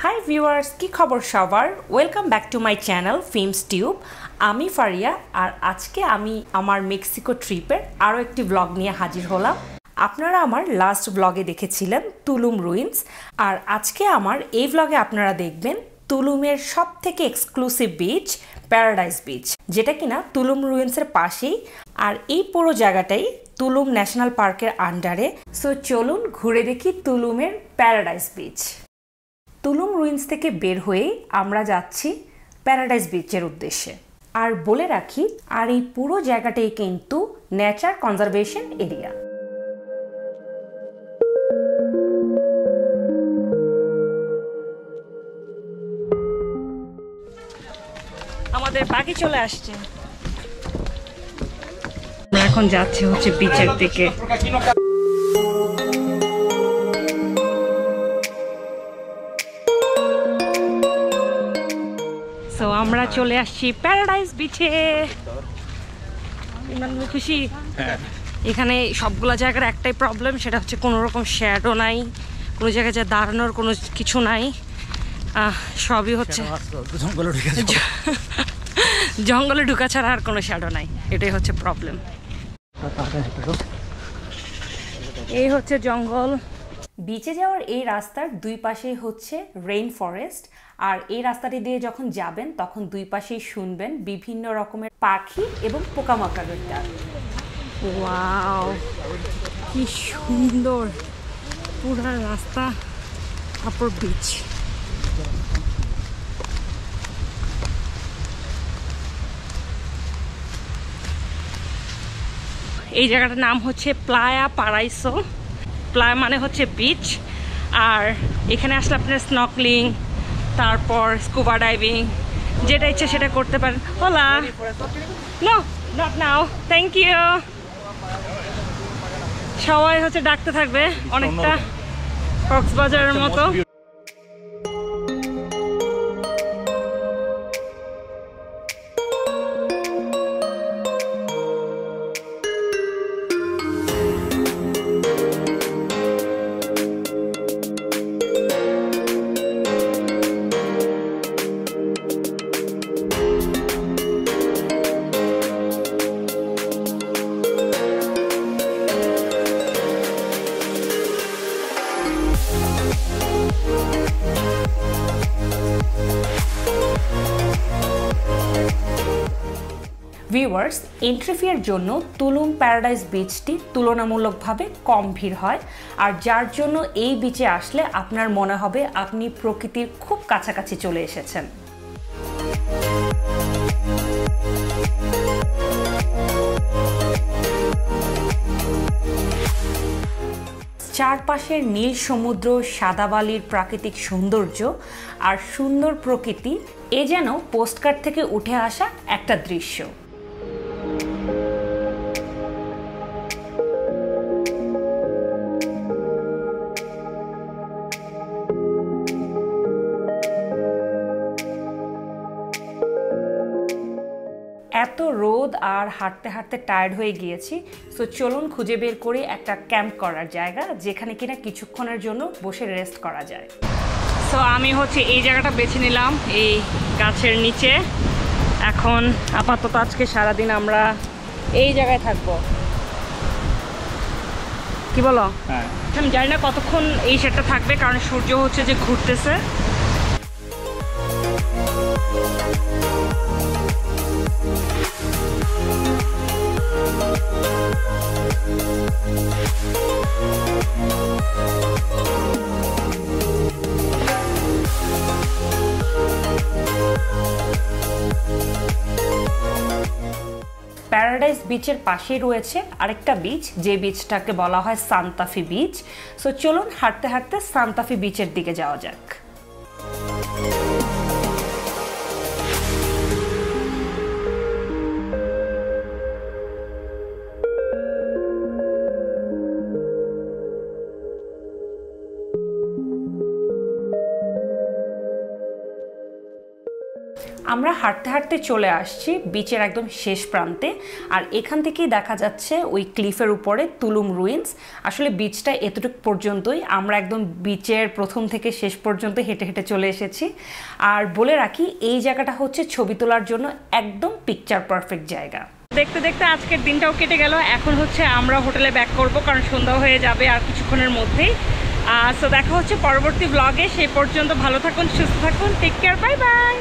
Hi viewers, কি খবর সবার? Welcome back to my channel films tube. আমি ফারিয়া, আর আজকে আমি আমার মেক্সিকো ট্রিপের আরও একটি ব্লগ নিয়ে হাজির হলাম। আপনারা আমার লাস্ট ব্লগে দেখেছিলেন তুলুম রুইন্স, আর আজকে আমার এই ব্লগে আপনারা দেখবেন তুলুমের সব থেকে এক্সক্লুসিভ বিচ প্যারাডাইস বিচ, যেটা কিনা তুলুম রুইন্সের পাশেই। আর এই পুরো জায়গাটাই তুলুম ন্যাশনাল পার্কের আন্ডারে। সো চলুন ঘুরে দেখি তুলুমের প্যারাডাইস বিচ। তুলুম রুইন্স থেকে বের হয়ে আমরা যাচ্ছি প্যারাডাইস বিচের উদ্দেশ্যে। আর বলে রাখি, আর এই পুরো জায়গাটাই কিন্তু নেচার কনজারভেশন এরিয়া। আমাদের বাকি চলে আসছে, আমরা এখন যাচ্ছি হচ্ছে বিচের দিকে। তো আমরা চলে আসছি প্যারাডাইস বিচে। খুশি? এখানে সবগুলো জায়গার একটাই প্রবলেম, সেটা হচ্ছে কোনো রকম শ্যাডো নাই, কোনো জায়গায় যা দাঁড়ানোর কোনো কিছু নাই। সবই হচ্ছে জঙ্গলে ঢুকা ছাড়া আর কোনো শ্যাডো নাই, এটাই হচ্ছে প্রবলেম। এই হচ্ছে জঙ্গল। বিচে যাওয়ার এই রাস্তার দুই পাশেই হচ্ছে রেইন ফরেস্ট, আর এই রাস্তাটি দিয়ে যখন যাবেন তখন দুই পাশেই শুনবেন বিভিন্ন রকমের পাখি এবং পোকামাকড়ের ডাক। ওয়াও, কি সুন্দর পুরো রাস্তা, তারপর বিচ। এই জায়গাটার নাম হচ্ছে প্লায়া পারাইসো। প্লায়া মানে হচ্ছে বিচ, আর এখানে আসলে আপনার স্নর্কেলিং, তারপর স্কুবা ডাইভিং, যেটা ইচ্ছে সেটা করতে পারেন। হোলা, no not now, thank you. সবাই হচ্ছে ডাকতে থাকবে, অনেকটা কক্সবাজারের মতো। ভিউয়ার্স, এন্ট্রি ফির জন্য তুলুম প্যারাডাইস বিচটি তুলনামূলকভাবে কম ভিড় হয়, আর যার জন্য এই বিচে আসলে আপনার মনে হবে আপনি প্রকৃতির খুব কাছাকাছি চলে এসেছেন। চারপাশের নীল সমুদ্র, সাদা বালির প্রাকৃতিক সৌন্দর্য আর সুন্দর প্রকৃতি, এ যেন পোস্টকার্ড থেকে উঠে আসা একটা দৃশ্য। এত রোদ আর হাঁটতে হাঁটতে টায়ার্ড হয়ে গিয়েছি, সো চলুন খুঁজে বের করি একটা ক্যাম্প করার জায়গা, যেখানে কিনা কিছুক্ষণের জন্য বসে রেস্ট করা যায়। সো আমি হচ্ছে এই জায়গাটা বেছে নিলাম, এই গাছের নিচে। এখন আপাতত আজকে সারাদিন আমরা এই জায়গায় থাকবো। কি বলো? আমি জানি না কতক্ষণ এই সেটটা থাকবে, কারণ সূর্য হচ্ছে যে ঘুরতেছে। প্যারাডাইস বিচের পাশেই রয়েছে আরেকটা বিচ, যে বিচটাকে বলা হয় সান্তাফি বিচ। সো চলুন হাঁটতে হাঁটতে সান্তাফি বিচের দিকে যাওয়া যাক। আমরা হাঁটতে হাঁটতে চলে আসছি বিচের একদম শেষ প্রান্তে, আর এখান থেকেই দেখা যাচ্ছে ওই ক্লিফের উপরে তুলুম রুইন্স। আসলে বিচটা এতটুকু পর্যন্তই, আমরা একদম বিচের প্রথম থেকে শেষ পর্যন্ত হেঁটে হেঁটে চলে এসেছি। আর বলে রাখি এই জায়গাটা হচ্ছে ছবি তোলার জন্য একদম পিকচার পারফেক্ট জায়গা। দেখতে দেখতে আজকের দিনটাও কেটে গেল। এখন হচ্ছে আমরা হোটেলে ব্যাক করব, কারণ সন্ধ্যা হয়ে যাবে আর কিছুক্ষণের মধ্যেই। সো দেখা হচ্ছে পরবর্তী ব্লগে। সেই পর্যন্ত ভালো থাকুন, সুস্থ থাকুন, টেক কেয়ার, বাই বাই।